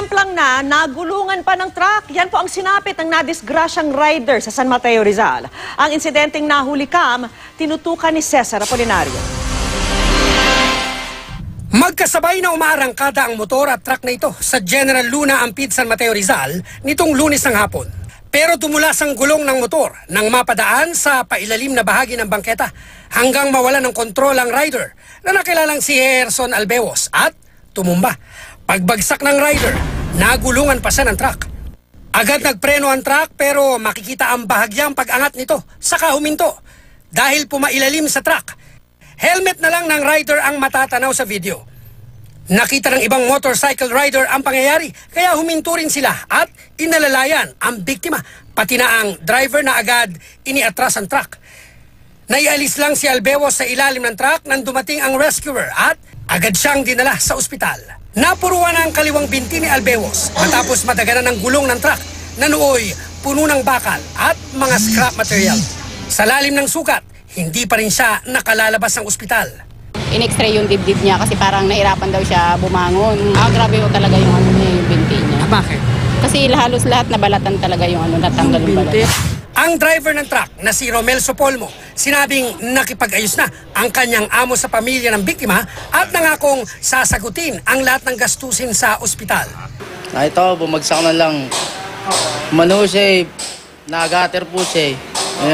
Sinamplang na, nagulungan pa ng truck. Yan po ang sinapit ng nadisgrasyang rider sa San Mateo, Rizal. Ang insidenteng nahuli kam, tinutukan ni Cesar Apolinario. Magkasabay na umaarangkada ang motor at truck na ito sa General Luna Ampid, San Mateo, Rizal nitong Lunes ng hapon. Pero tumulas ang gulong ng motor nang mapadaan sa pailalim na bahagi ng bangketa hanggang mawalan ng kontrol ang rider na nakilalang si Gerson Albewos at tumumba. Pagbagsak ng rider, nagulungan pa siya ng truck. Agad nagpreno ang truck pero makikita ang bahagyang pag-angat nito saka huminto dahil pumailalim sa truck. Helmet na lang ng rider ang matatanaw sa video. Nakita ng ibang motorcycle rider ang pangyayari kaya huminto rin sila at inalalayan ang biktima pati na ang driver na agad iniatras ang truck. Naialis lang si Albewos sa ilalim ng truck nang dumating ang rescuer at agad siyang dinala sa ospital. Napuruan ang kaliwang binti ni Albewos matapos madaganan ng gulong ng truck na nooy puno ng bakal at mga scrap material. Sa lalim ng sugat, hindi pa rin siya nakalalabas ng ospital. In-x-ray yung dibdib niya kasi parang nahirapan daw siya bumangon. Grabe ko talaga yung yung binti niya. Bakit? Kasi halos lahat nabalatan talaga yung natanggal yung balat. Ang driver ng truck na si Romel Sopolmo sinabing nakipag-ayos na ang kanyang amo sa pamilya ng biktima at nangakong sasagutin ang lahat ng gastusin sa ospital. Ito, bumagsak na lang. Umano siya, nagater po siya.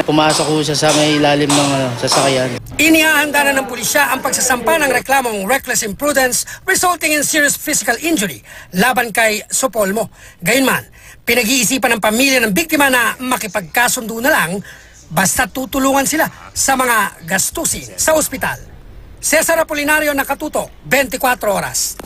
Pumasok po siya sa may ilalim ng sasakyan. Inihahanda na ng pulisya ang pagsasampa ng reklamong reckless imprudence resulting in serious physical injury laban kay Sopolmo. Gayunman, pinag-iisipan ng pamilya ng biktima na makipagkasundo na lang basta tutulungan sila sa mga gastusin sa ospital. Cesar Apolinario, Nakatutok, 24 Oras.